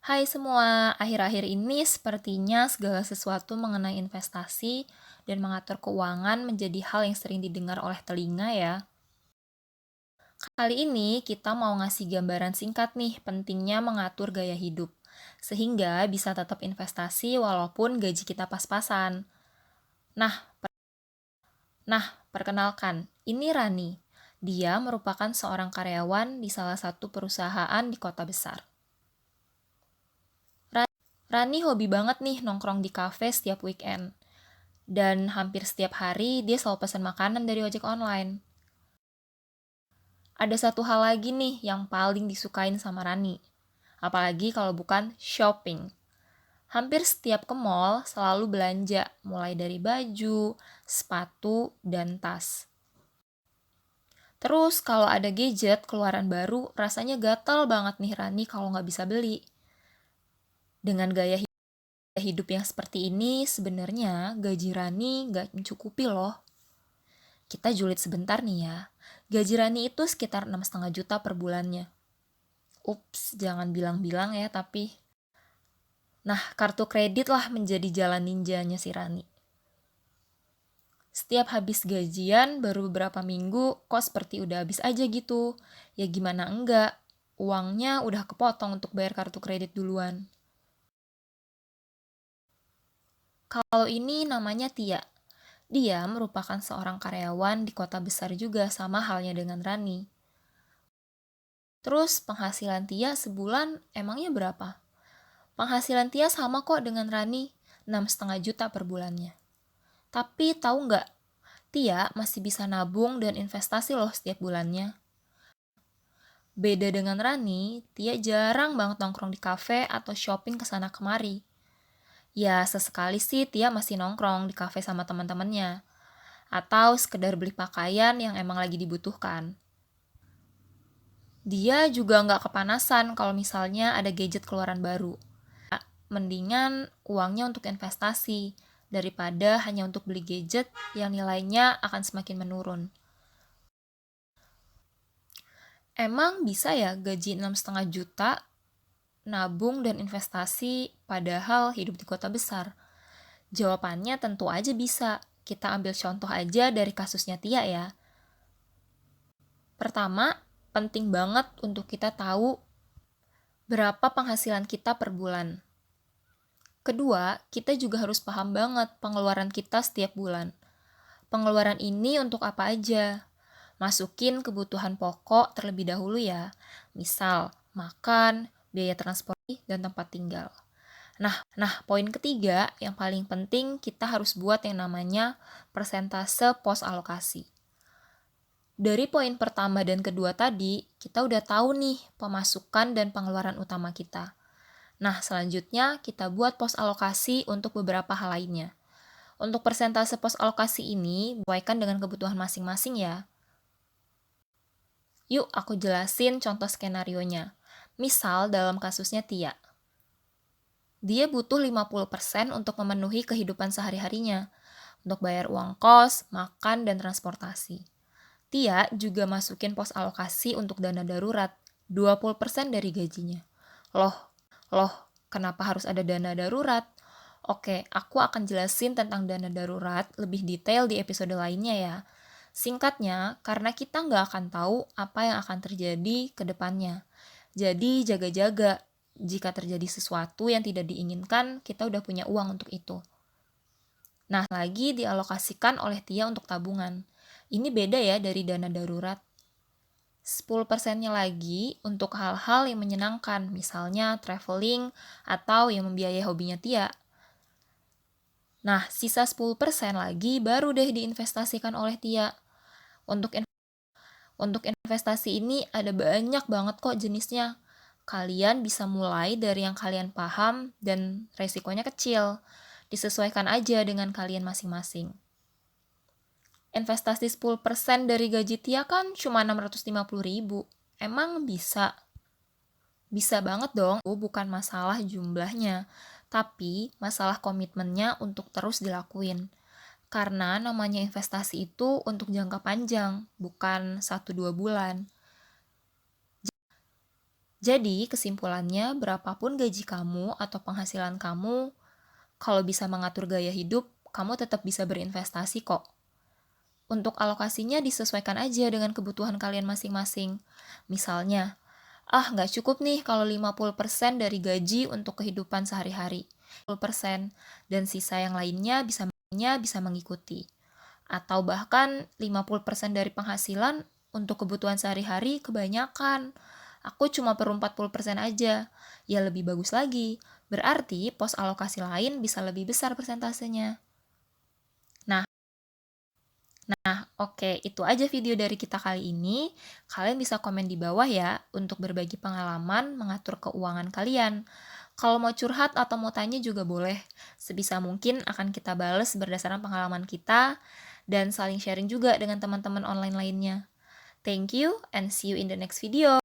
Hai semua, akhir-akhir ini sepertinya segala sesuatu mengenai investasi dan mengatur keuangan menjadi hal yang sering didengar oleh telinga ya. Kali ini kita mau ngasih gambaran singkat nih pentingnya mengatur gaya hidup, sehingga bisa tetap investasi walaupun gaji kita pas-pasan. Nah, perkenalkan, ini Rani. Dia merupakan seorang karyawan di salah satu perusahaan di kota besar. Rani hobi banget nih nongkrong di kafe setiap weekend. Dan hampir setiap hari dia selalu pesan makanan dari ojek online. Ada satu hal lagi nih yang paling disukain sama Rani. Apalagi kalau bukan shopping. Hampir setiap ke mall selalu belanja, mulai dari baju, sepatu, dan tas. Terus kalau ada gadget keluaran baru, rasanya gatel banget nih Rani kalau nggak bisa beli. Dengan gaya hidup yang seperti ini, sebenarnya gaji Rani nggak mencukupi loh. Kita julid sebentar nih ya. Gaji Rani itu sekitar 6,5 juta per bulannya. Ups, jangan bilang-bilang ya tapi. Nah, kartu kredit lah menjadi jalan ninjanya si Rani. Setiap habis gajian, baru beberapa minggu, kok seperti udah habis aja gitu. Ya gimana enggak, uangnya udah kepotong untuk bayar kartu kredit duluan. Kalau ini namanya Tia. Dia merupakan seorang karyawan di kota besar juga, sama halnya dengan Rani. Terus penghasilan Tia sebulan emangnya berapa? Penghasilan Tia sama kok dengan Rani, 6,5 juta per bulannya. Tapi tahu nggak, Tia masih bisa nabung dan investasi loh setiap bulannya. Beda dengan Rani, Tia jarang banget nongkrong di kafe atau shopping kesana kemari. Ya, sesekali sih Tia masih nongkrong di kafe sama teman-temannya. Atau sekedar beli pakaian yang emang lagi dibutuhkan. Dia juga nggak kepanasan kalau misalnya ada gadget keluaran baru. Mendingan uangnya untuk investasi daripada hanya untuk beli gadget yang nilainya akan semakin menurun. Emang bisa ya gaji 6,5 juta nabung dan investasi padahal hidup di kota besar? Jawabannya tentu aja bisa. Kita ambil contoh aja dari kasusnya Tia ya. Pertama, penting banget untuk kita tahu berapa penghasilan kita per bulan. Kedua, kita juga harus paham banget pengeluaran kita setiap bulan. Pengeluaran ini untuk apa aja? Masukin kebutuhan pokok terlebih dahulu ya. Misal, makan, biaya transportasi, dan tempat tinggal. Nah, poin ketiga yang paling penting kita harus buat yang namanya persentase pos alokasi. Dari poin pertama dan kedua tadi, kita udah tahu nih pemasukan dan pengeluaran utama kita. Nah, selanjutnya kita buat pos alokasi untuk beberapa hal lainnya. Untuk persentase pos alokasi ini, sesuaikan dengan kebutuhan masing-masing ya. Yuk, aku jelasin contoh skenarionya. Misal dalam kasusnya Tia. Dia butuh 50% untuk memenuhi kehidupan sehari-harinya, untuk bayar uang kos, makan, dan transportasi. Tia juga masukin pos alokasi untuk dana darurat, 20% dari gajinya. Loh, kenapa harus ada dana darurat? Oke, aku akan jelasin tentang dana darurat lebih detail di episode lainnya ya. Singkatnya, karena kita nggak akan tahu apa yang akan terjadi ke depannya. Jadi jaga-jaga, jika terjadi sesuatu yang tidak diinginkan, kita udah punya uang untuk itu. Nah, lagi dialokasikan oleh Tia untuk tabungan. Ini beda ya dari dana darurat. 10%-nya lagi untuk hal-hal yang menyenangkan, misalnya traveling atau yang membiayai hobinya Tia. Nah, sisa 10% lagi baru deh diinvestasikan oleh Tia. Untuk investasi ini ada banyak banget kok jenisnya. Kalian bisa mulai dari yang kalian paham dan resikonya kecil. Disesuaikan aja dengan kalian masing-masing. Investasi 10% dari gaji Tia kan cuma 650.000. Emang bisa? Bisa banget dong, bukan masalah jumlahnya, tapi masalah komitmennya untuk terus dilakuin. Karena namanya investasi itu untuk jangka panjang, bukan 1-2 bulan. Jadi, kesimpulannya, berapapun gaji kamu atau penghasilan kamu, kalau bisa mengatur gaya hidup, kamu tetap bisa berinvestasi kok. Untuk alokasinya disesuaikan aja dengan kebutuhan kalian masing-masing. Misalnya, nggak cukup nih kalau 50% dari gaji untuk kehidupan sehari-hari. 50% dan sisa yang lainnya bisa mengikuti. Atau bahkan 50% dari penghasilan untuk kebutuhan sehari-hari kebanyakan. Aku cuma perlu 40% aja. Ya lebih bagus lagi. Berarti pos alokasi lain bisa lebih besar persentasenya. Nah, oke, itu aja video dari kita kali ini. Kalian bisa komen di bawah ya untuk berbagi pengalaman mengatur keuangan kalian. Kalau mau curhat atau mau tanya juga boleh. Sebisa mungkin akan kita bales berdasarkan pengalaman kita dan saling sharing juga dengan teman-teman online lainnya. Thank you and see you in the next video.